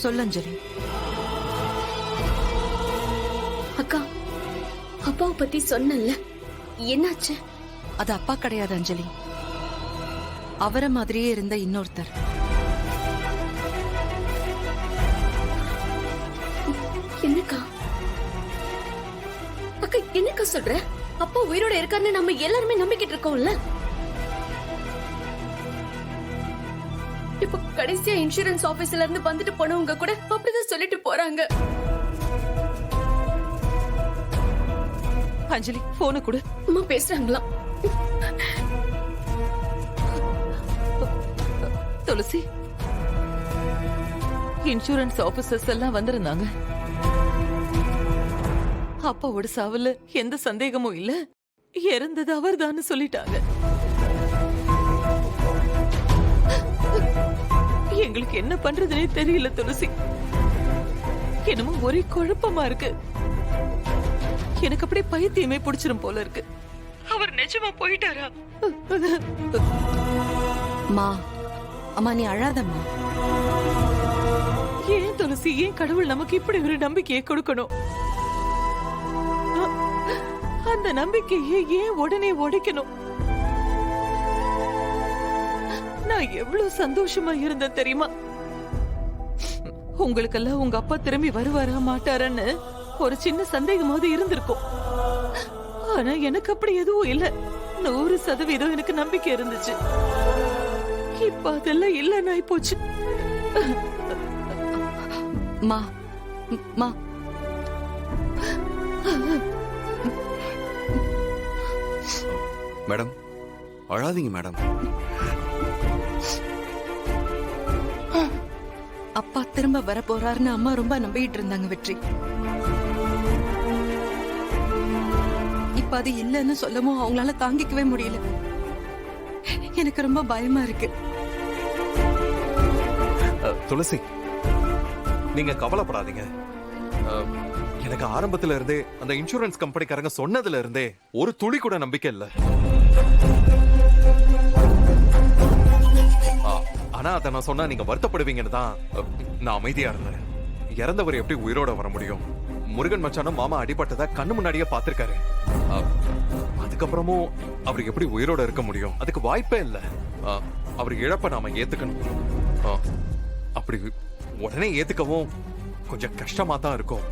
சொல்லு அஞ்சலி. அக்கா, அப்பாவை பத்தி சொன்னல, என்னாச்சு? அது அப்பா கிடையாது அஞ்சலி, அவரை மாதிரியே இருந்த இன்னொருத்தர். என்னக்கா? அக்கா என்னக்கா சொல்ற? அப்பா உயிரோட இருக்காருன்னு நம்ம எல்லாருமே நம்பிக்கிட்டு இருக்கோம்ல. இப்ப கடைசியா இன்சூரன்ஸ் ஆபீஸ்ல இருந்து வந்துட்டு போனவங்க கூட அப்படிதான் சொல்லிட்டு போறாங்க. அஞ்சலி போனை கொடு. அம்மா பேசுறாங்களா? துளசி, இன்சூரன்ஸ் ஆபீசர்ஸ் எல்லாம் வந்திருந்தாங்க. அப்பாவோட சாவுல எந்த சந்தேகமும் இல்ல, இறந்தது அவர்தான் சொல்லிட்டாங்க. எங்களுக்கு என்ன பண்றதுனே தெரியல துளசி. என்னமோ ஒரே குழப்பமா இருக்கு. எனக்கு அப்படியே பைத்தியமே பிடிச்சிரும் போல இருக்கு. அவர் நிஜமா போயிட்டாரா? மா, அம்மா நீ அழாதம்மா. ஏன் துளசி, ஏன் கடவுள் நமக்கு இப்படி ஒரு நம்பிக்கையை கொடுக்கணும்? அந்த நம்பிக்கையை ஏன் உடனே உடைக்கணும்? நான் எவ்வளவு சந்தோஷமா இருந்தேன் தெரியுமா? உங்களுக்கெல்லாம் உங்க அப்பா திரும்பி வருவாரா மாட்டாரான்னு ஒரு சின்ன சந்தேகமாவது இருந்திருக்கும். ஆனா எனக்கு அப்படி எதுவும் இல்ல. 100% எனக்கு நம்பிக்கை இருந்துச்சு. இப்ப அதெல்லாம் இல்லைன்னு ஆயிப்போச்சு. மா, மா, மேடம் அழாதீங்க மேடம். அப்பா திரும்ப வர போறாருன்னு அம்மா ரொம்ப நம்பிட்டு இருந்தாங்க வெற்றி. இப்ப அது இல்லன்னு சொல்லவும் அவங்களால தாங்கிக்கவே முடியல. எனக்கு ரொம்ப பயமா இருக்கு. துளசி, நீங்க கவலைப்படாதீங்க. எனக்கு ஆரம்பத்துல இருந்தே அந்த இன்சூரன்ஸ் கம்பெனிக்காரங்க சொன்னதுல இருந்தே ஒரு துளி கூட நம்பிக்கை இல்ல. ஆனா அதை நான் சொன்னா நீங்க வருத்தப்படுவீங்கன்னு தான் நான் அமைதியா இருந்தேன். இறந்தவர் எப்படி உயிரோட வர முடியும்? முருகன் மச்சானும் மாமா அடிபட்டதா கண்ணு முன்னாடியே பாத்திருக்காரு. அதுக்கப்புறமும் அவர் எப்படி உயிரோட இருக்க முடியும்? அதுக்கு வாய்ப்பே இல்ல. அவர் இழப்ப நாம ஏத்துக்கணும். அப்படி உடனே ஏத்துக்கவும் கொஞ்சம் கஷ்டமா தான் இருக்கும்.